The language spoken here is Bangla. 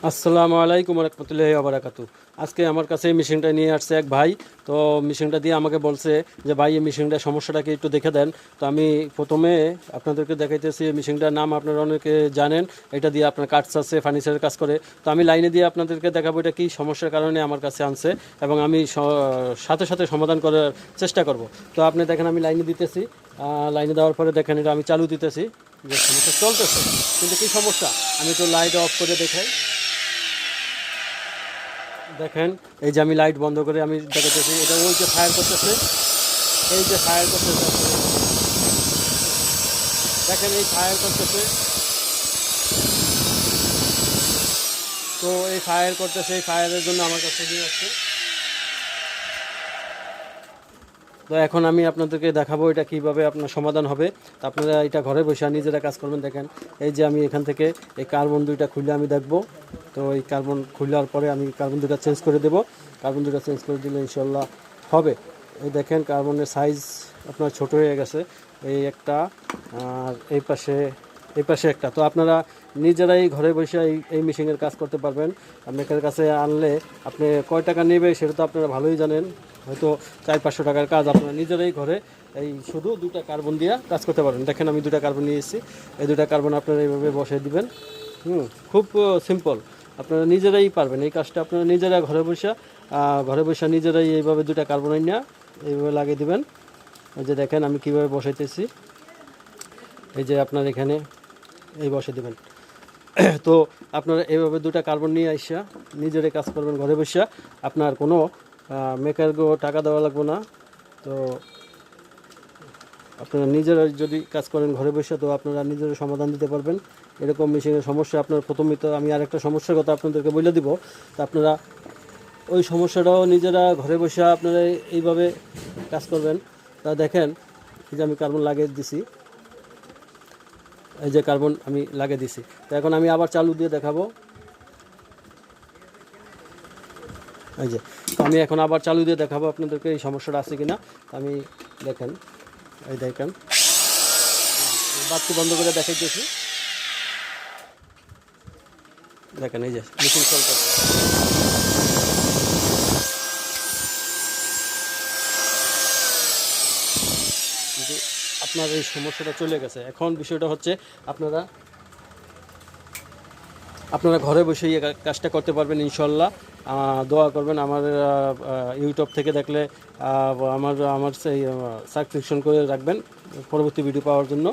আসসালামু আলাইকুম রহমতুল্লাহি ওয়া বারাকাতু। আজকে আমার কাছে এই মেশিনটা নিয়ে আসছে এক ভাই। তো মেশিনটা দিয়ে আমাকে বলছে যে ভাই এই মেশিনটার সমস্যাটাকে একটু দেখে দেন। তো আমি প্রথমে আপনাদেরকে দেখাইতেছি এই মেশিনটার নাম আপনারা অনেকে জানেন। এটা দিয়ে আপনার কাঠ আছে, ফার্নিচারের কাজ করে। তো আমি লাইনে দিয়ে আপনাদেরকে দেখাবো এটা কী সমস্যার কারণে আমার কাছে আনছে এবং আমি সাথে সাথে সমাধান করার চেষ্টা করব। তো আপনি দেখেন আমি লাইনে দিতেছি, লাইনে দেওয়ার পরে দেখেন এটা আমি চালু দিতেছি, যে সমস্যা চলতেছে। কিন্তু কী সমস্যা আমি একটু লাইট অফ করে দেখাই। দেখেন এই যে আমি লাইট বন্ধ করে আমি দেখাতেছি, এটা ওই যে ফায়ার করতেছে, এই যে ফায়ার করতেছে, দেখেন এই ফায়ার করতেছে। তো এই ফায়ার করতেছে, এই ফায়ারের জন্য আমার কাছে নিয়ে আসছে। তো এখন আমি আপনাদেরকে দেখাবো এটা কিভাবে আপনার সমাধান হবে। তো আপনারা এটা ঘরে বসে নিজেরা কাজ করবেন। দেখেন এই যে আমি এখান থেকে এই কার্বন দুইটা খুলে আমি দেখব। তো এই কার্বন খুলার পরে আমি কার্বন দুইটা চেঞ্জ করে দেব। কার্বন দুইটা চেঞ্জ করে দিলে ইনশাল্লাহ হবে। এই দেখেন কার্বনের সাইজ আপনার ছোট হয়ে গেছে, এই একটা আর এই পাশে একটা। তো আপনারা নিজেরাই ঘরে বসে এই মেশিনের কাজ করতে পারবেন। আপনাদের কাছে আনলে আপনি কয় টাকা নেবে সেটা তো আপনারা ভালোই জানেন, হয়তো 400-500 টাকার কাজ আপনারা নিজেরাই ঘরে এই শুধু দুটা কার্বন দিয়ে কাজ করতে পারবেন। দেখেন আমি দুটা কার্বন নিয়ে এসেছি, এই দুটা কার্বন আপনারা এইভাবে বসিয়ে দিবেন। খুব সিম্পল, আপনারা নিজেরাই পারবেন এই কাজটা। আপনারা নিজেরা ঘরে বসে নিজেরাই এইভাবে দুটা কার্বন নিয়ে এইভাবে লাগিয়ে দিবেন। এই যে দেখেন আমি কীভাবে বসাইতেছি, এই যে আপনার এখানে এই বসে দেবেন। তো আপনারা এইভাবে দুটা কার্বন নিয়ে আইসা নিজেরাই কাজ করবেন ঘরে বসে। আপনার কোনো মেকারকেও টাকা দেওয়া লাগবে না। তো আপনারা নিজেরা যদি কাজ করেন ঘরে বসে, তো আপনারা নিজেরা সমাধান দিতে পারবেন এরকম মেশিনের সমস্যা। আপনার প্রথমেই তো আমি আরেকটা সমস্যার কথা আপনাদেরকে বলে দিব। তো আপনারা ওই সমস্যাটাও নিজেরা ঘরে বসে আপনারা এইভাবে কাজ করবেন। তা দেখেন এই যে আমি কার্বন লাগিয়ে দিছি, এই যে কার্বন আমি লাগিয়ে দিছি। তো এখন আমি আবার চালু দিয়ে দেখাবো। এই যে আমি এখন আবার চালু দিয়ে দেখাবো আপনাদেরকে এই সমস্যাটা আছে কিনা। আমি দেখেন এই দেখেন বাতি বন্ধ করে দেখাইতেছি। দেখেন এই যে মেশিন চলতেছে। কিন্তু আপনার এই সমস্যাটা চলে গেছে। এখন বিষয়টা হচ্ছে আপনারা আপনারা ঘরে বসেই এই কাজটা করতে পারবেন ইনশাল্লাহ। দোয়া করবেন আমার ইউটিউব থেকে দেখলে আমার সেই সাবস্ক্রিপশন করে রাখবেন পরবর্তী ভিডিও পাওয়ার জন্য।